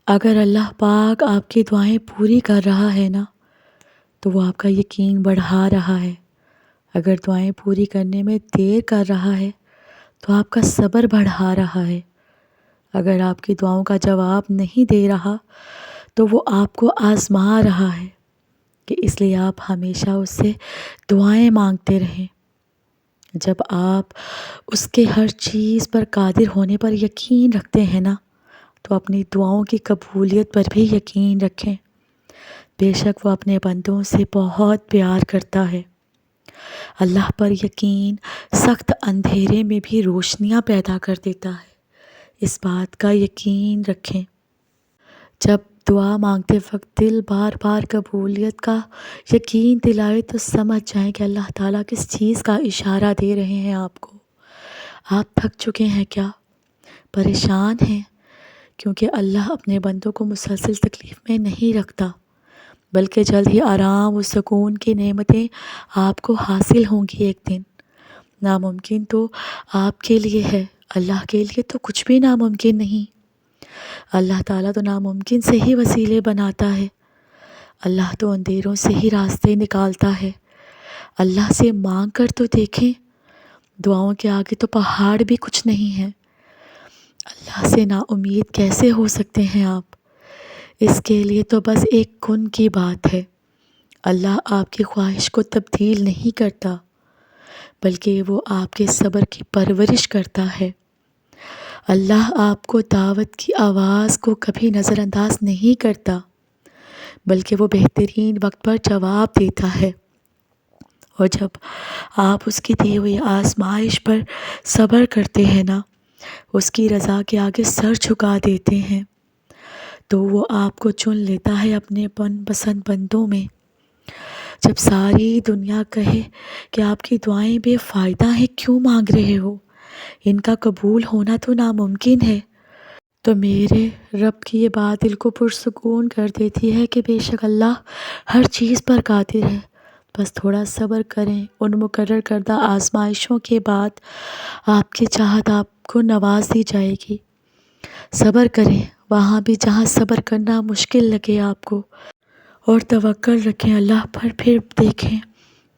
اگر اللہ پاک آپ کی دعائیں پوری کر رہا ہے نا، تو وہ آپ کا یقین بڑھا رہا ہے۔ اگر دعائیں پوری کرنے میں دیر کر رہا ہے تو آپ کا صبر بڑھا رہا ہے۔ اگر آپ کی دعاؤں کا جواب نہیں دے رہا تو وہ آپ کو آزما رہا ہے، کہ اس لیے آپ ہمیشہ اس سے دعائیں مانگتے رہیں۔ جب آپ اس کے ہر چیز پر قادر ہونے پر یقین رکھتے ہیں نا، تو اپنی دعاؤں کی قبولیت پر بھی یقین رکھیں۔ بے شک وہ اپنے بندوں سے بہت پیار کرتا ہے۔ اللہ پر یقین سخت اندھیرے میں بھی روشنیاں پیدا کر دیتا ہے، اس بات کا یقین رکھیں۔ جب دعا مانگتے وقت دل بار بار قبولیت کا یقین دلائے تو سمجھ جائیں کہ اللہ تعالیٰ کس چیز کا اشارہ دے رہے ہیں آپ کو۔ آپ تھک چکے ہیں کیا؟ پریشان ہیں؟ کیونکہ اللہ اپنے بندوں کو مسلسل تکلیف میں نہیں رکھتا، بلکہ جلد ہی آرام و سکون کی نعمتیں آپ کو حاصل ہوں گی ایک دن۔ ناممکن تو آپ کے لیے ہے، اللہ کے لیے تو کچھ بھی ناممکن نہیں۔ اللہ تعالیٰ تو ناممکن سے ہی وسیلے بناتا ہے۔ اللہ تو اندھیروں سے ہی راستے نکالتا ہے۔ اللہ سے مانگ کر تو دیکھیں، دعاؤں کے آگے تو پہاڑ بھی کچھ نہیں ہے۔ اللہ سے نا امید کیسے ہو سکتے ہیں آپ؟ اس کے لیے تو بس ایک کن کی بات ہے۔ اللہ آپ کی خواہش کو تبدیل نہیں کرتا، بلکہ وہ آپ کے صبر کی پرورش کرتا ہے۔ اللہ آپ کو دعوت کی آواز کو کبھی نظر انداز نہیں کرتا، بلکہ وہ بہترین وقت پر جواب دیتا ہے۔ اور جب آپ اس کی دی ہوئی آزمائش پر صبر کرتے ہیں نا، اس کی رضا کے آگے سر جھکا دیتے ہیں، تو وہ آپ کو چن لیتا ہے اپنے پسند بندوں میں۔ جب ساری دنیا کہے کہ آپ کی دعائیں بے فائدہ ہیں، کیوں مانگ رہے ہو، ان کا قبول ہونا تو ناممکن ہے، تو میرے رب کی یہ بات دل کو پرسکون کر دیتی ہے کہ بے شک اللہ ہر چیز پر قادر ہے۔ بس تھوڑا صبر کریں، ان مقرر کردہ آزمائشوں کے بعد آپ کی چاہت آپ کو نواز دی جائے گی۔ صبر کریں وہاں بھی جہاں صبر کرنا مشکل لگے آپ کو، اور توکل رکھیں اللہ پر۔ پھر دیکھیں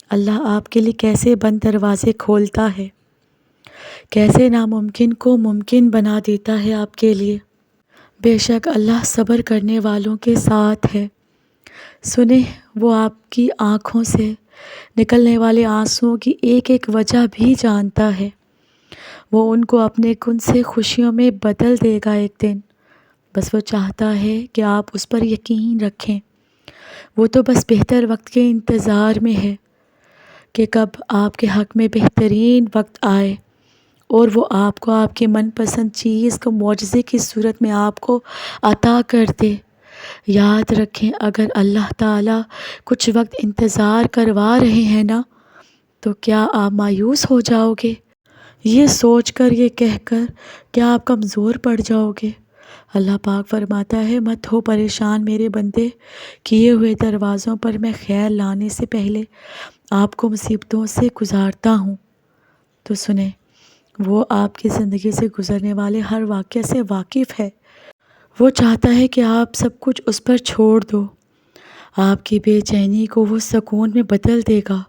اللہ آپ کے لیے کیسے بند دروازے کھولتا ہے، کیسے ناممکن کو ممکن بنا دیتا ہے آپ کے لیے۔ بے شک اللہ صبر کرنے والوں کے ساتھ ہے۔ سنیں، وہ آپ کی آنکھوں سے نکلنے والے آنسوؤں کی ایک ایک وجہ بھی جانتا ہے۔ وہ ان کو اپنے کن سے خوشیوں میں بدل دے گا ایک دن۔ بس وہ چاہتا ہے کہ آپ اس پر یقین رکھیں۔ وہ تو بس بہتر وقت کے انتظار میں ہے کہ کب آپ کے حق میں بہترین وقت آئے اور وہ آپ کو آپ کے من پسند چیز کو معجزے کی صورت میں آپ کو عطا کر دے۔ یاد رکھیں، اگر اللہ تعالیٰ کچھ وقت انتظار کروا رہے ہیں نا، تو کیا آپ مایوس ہو جاؤ گے؟ یہ سوچ کر، یہ کہہ کر کیا آپ کمزور پڑ جاؤ گے؟ اللہ پاک فرماتا ہے، مت ہو پریشان میرے بندے، کیے ہوئے دروازوں پر میں خیر لانے سے پہلے آپ کو مصیبتوں سے گزارتا ہوں۔ تو سنیں، وہ آپ کی زندگی سے گزرنے والے ہر واقعے سے واقف ہے۔ وہ چاہتا ہے کہ آپ سب کچھ اس پر چھوڑ دو۔ آپ کی بے چینی کو وہ سکون میں بدل دے گا۔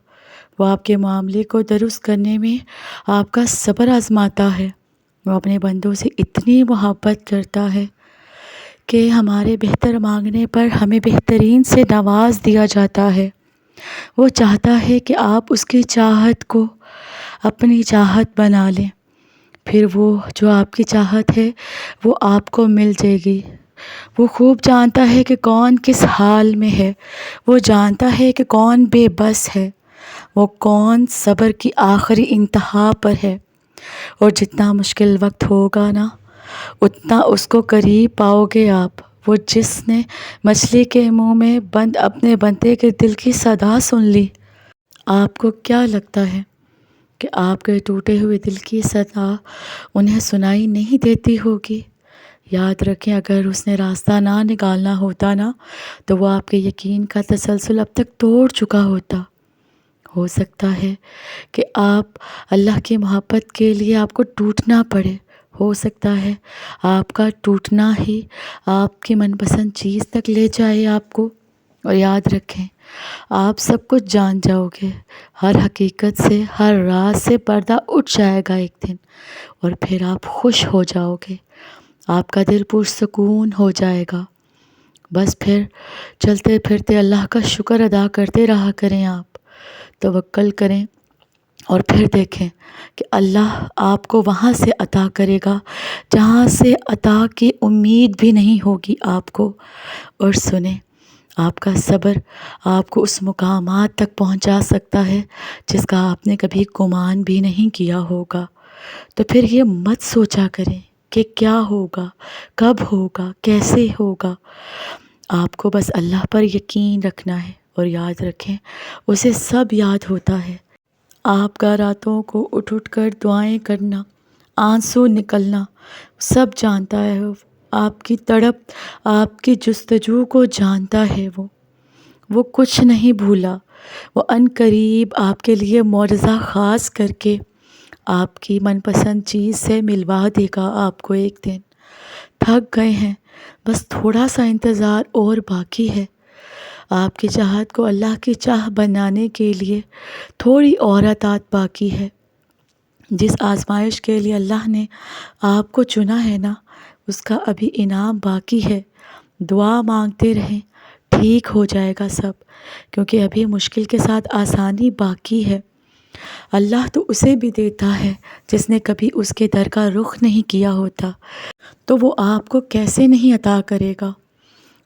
وہ آپ کے معاملے کو درست کرنے میں آپ کا صبر آزماتا ہے۔ وہ اپنے بندوں سے اتنی محبت کرتا ہے کہ ہمارے بہتر مانگنے پر ہمیں بہترین سے نواز دیا جاتا ہے۔ وہ چاہتا ہے کہ آپ اس کی چاہت کو اپنی چاہت بنا لیں، پھر وہ جو آپ کی چاہت ہے وہ آپ کو مل جائے گی۔ وہ خوب جانتا ہے کہ کون کس حال میں ہے، وہ جانتا ہے کہ کون بے بس ہے، وہ کون صبر کی آخری انتہا پر ہے، اور جتنا مشکل وقت ہوگا نا، اتنا اس کو قریب پاؤ گے آپ۔ وہ جس نے مچھلی کے منہ میں بند اپنے بندے کے دل کی صدا سن لی، آپ کو کیا لگتا ہے کہ آپ کے ٹوٹے ہوئے دل کی صدا انہیں سنائی نہیں دیتی ہوگی؟ یاد رکھیں، اگر اس نے راستہ نہ نکالنا ہوتا نا، تو وہ آپ کے یقین کا تسلسل اب تک توڑ چکا ہوتا۔ ہو سکتا ہے کہ آپ اللہ کی محبت کے لیے آپ کو ٹوٹنا پڑے، ہو سکتا ہے آپ کا ٹوٹنا ہی آپ کی من پسند چیز تک لے جائے آپ کو۔ اور یاد رکھیں، آپ سب کچھ جان جاؤ گے، ہر حقیقت سے، ہر راز سے پردہ اٹھ جائے گا ایک دن، اور پھر آپ خوش ہو جاؤ گے، آپ کا دل پرسکون ہو جائے گا۔ بس پھر چلتے پھرتے اللہ کا شکر ادا کرتے رہا کریں، آپ توکل کریں، اور پھر دیکھیں کہ اللہ آپ کو وہاں سے عطا کرے گا جہاں سے عطا کی امید بھی نہیں ہوگی آپ کو۔ اور سنیں، آپ کا صبر آپ کو اس مقامات تک پہنچا سکتا ہے جس کا آپ نے کبھی گمان بھی نہیں کیا ہوگا۔ تو پھر یہ مت سوچا کریں کہ کیا ہوگا، کب ہوگا، کیسے ہوگا۔ آپ کو بس اللہ پر یقین رکھنا ہے، اور یاد رکھیں اسے سب یاد ہوتا ہے۔ آپ کا راتوں کو اٹھ اٹھ کر دعائیں کرنا، آنسو نکلنا، سب جانتا ہے وہ۔ آپ کی تڑپ، آپ کی جستجو کو جانتا ہے وہ کچھ نہیں بھولا۔ وہ عنقریب آپ کے لیے معجزہ خاص کر کے آپ کی من پسند چیز سے ملوا دے گا آپ کو ایک دن۔ تھک گئے ہیں، بس تھوڑا سا انتظار اور باقی ہے۔ آپ کی چاہت کو اللہ کی چاہ بنانے کے لیے تھوڑی اور اطاعت باقی ہے۔ جس آزمائش کے لیے اللہ نے آپ کو چنا ہے نا، اس کا ابھی انعام باقی ہے۔ دعا مانگتے رہیں، ٹھیک ہو جائے گا سب، کیونکہ ابھی مشکل کے ساتھ آسانی باقی ہے۔ اللہ تو اسے بھی دیتا ہے جس نے کبھی اس کے در کا رخ نہیں کیا ہوتا، تو وہ آپ کو کیسے نہیں عطا کرے گا۔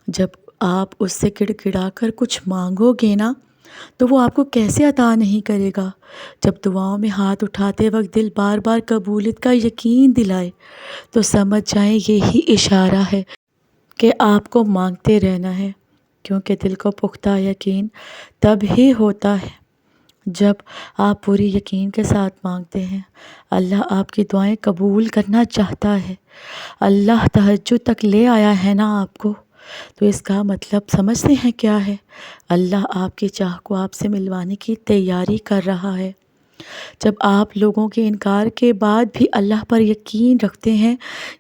جب آپ اس سے گڑ گڑا کر کچھ مانگو گے نا، تو وہ آپ کو کیسے عطا نہیں کرے گا۔ جب دعاؤں میں ہاتھ اٹھاتے وقت دل بار بار قبولیت کا یقین دلائے، تو سمجھ جائیں یہی اشارہ ہے کہ آپ کو مانگتے رہنا ہے، کیونکہ دل کو پختہ یقین تب ہی ہوتا ہے جب آپ پوری یقین کے ساتھ مانگتے ہیں۔ اللہ آپ کی دعائیں قبول کرنا چاہتا ہے۔ اللہ تہجد تک لے آیا ہے نا آپ کو، تو اس کا مطلب سمجھتے ہیں کیا ہے؟ اللہ آپ کی چاہ کو آپ سے ملوانے کی تیاری کر رہا ہے۔ جب آپ لوگوں کے انکار کے بعد بھی اللہ پر یقین رکھتے ہیں،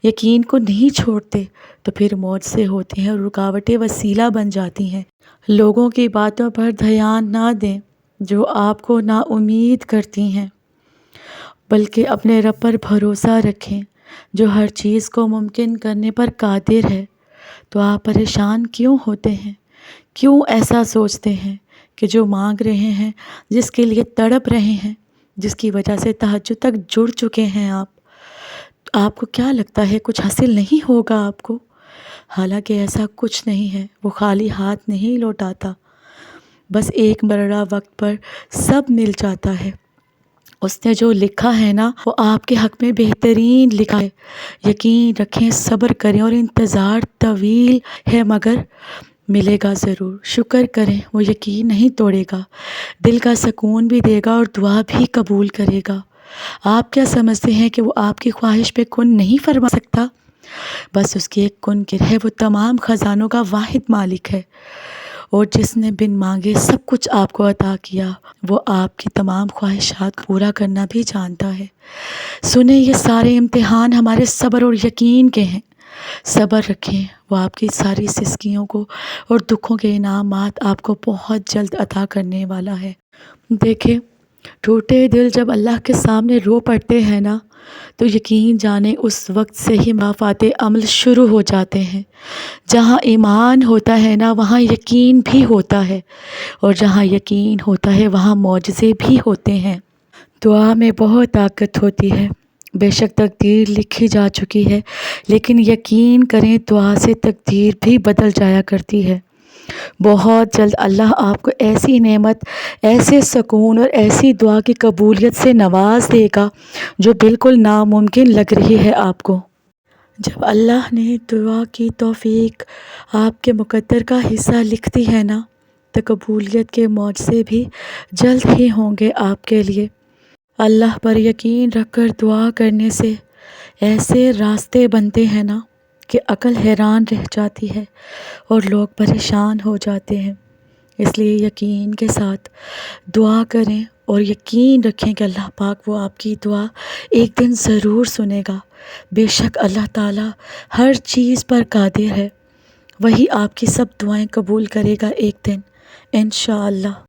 یقین کو نہیں چھوڑتے، تو پھر معجزے ہوتے ہیں اور رکاوٹیں وسیلہ بن جاتی ہیں۔ لوگوں کی باتوں پر دھیان نہ دیں جو آپ کو نا امید کرتی ہیں، بلکہ اپنے رب پر بھروسہ رکھیں جو ہر چیز کو ممکن کرنے پر قادر ہے۔ تو آپ پریشان کیوں ہوتے ہیں؟ کیوں ایسا سوچتے ہیں کہ جو مانگ رہے ہیں، جس کے لیے تڑپ رہے ہیں، جس کی وجہ سے تہجد تک جڑ چکے ہیں آپ کو کیا لگتا ہے کچھ حاصل نہیں ہوگا آپ کو؟ حالانکہ ایسا کچھ نہیں ہے۔ وہ خالی ہاتھ نہیں لوٹاتا، بس ایک مرحلہ وقت پر سب مل جاتا ہے۔ اس نے جو لکھا ہے نا، وہ آپ کے حق میں بہترین لکھا ہے۔ یقین رکھیں، صبر کریں، اور انتظار طویل ہے مگر ملے گا ضرور۔ شکر کریں، وہ یقین نہیں توڑے گا، دل کا سکون بھی دے گا اور دعا بھی قبول کرے گا۔ آپ کیا سمجھتے ہیں کہ وہ آپ کی خواہش پہ کن نہیں فرما سکتا؟ بس اس کی ایک کن ہے، وہ تمام خزانوں کا واحد مالک ہے، اور جس نے بن مانگے سب کچھ آپ کو عطا کیا، وہ آپ کی تمام خواہشات پورا کرنا بھی جانتا ہے۔ سنیں، یہ سارے امتحان ہمارے صبر اور یقین کے ہیں۔ صبر رکھیں، وہ آپ کی ساری سستیوں کو اور دکھوں کے انعامات آپ کو بہت جلد عطا کرنے والا ہے۔ دیکھیں، ٹوٹے دل جب اللہ کے سامنے رو پڑتے ہیں نا، تو یقین جانیں اس وقت سے ہی مضاعفات عمل شروع ہو جاتے ہیں۔ جہاں ایمان ہوتا ہے نا، وہاں یقین بھی ہوتا ہے، اور جہاں یقین ہوتا ہے وہاں معجزے بھی ہوتے ہیں۔ دعا میں بہت طاقت ہوتی ہے۔ بے شک تقدیر لکھی جا چکی ہے، لیکن یقین کریں دعا سے تقدیر بھی بدل جایا کرتی ہے۔ بہت جلد اللہ آپ کو ایسی نعمت، ایسے سکون اور ایسی دعا کی قبولیت سے نواز دے گا جو بالکل ناممکن لگ رہی ہے آپ کو۔ جب اللہ نے دعا کی توفیق آپ کے مقدر کا حصہ لکھ دی ہے نا، تو قبولیت کے معجزے بھی جلد ہی ہوں گے آپ کے لیے۔ اللہ پر یقین رکھ کر دعا کرنے سے ایسے راستے بنتے ہیں نا کہ عقل حیران رہ جاتی ہے اور لوگ پریشان ہو جاتے ہیں۔ اس لیے یقین کے ساتھ دعا کریں اور یقین رکھیں کہ اللہ پاک وہ آپ کی دعا ایک دن ضرور سنے گا۔ بے شک اللہ تعالیٰ ہر چیز پر قادر ہے، وہی آپ کی سب دعائیں قبول کرے گا ایک دن انشاءاللہ۔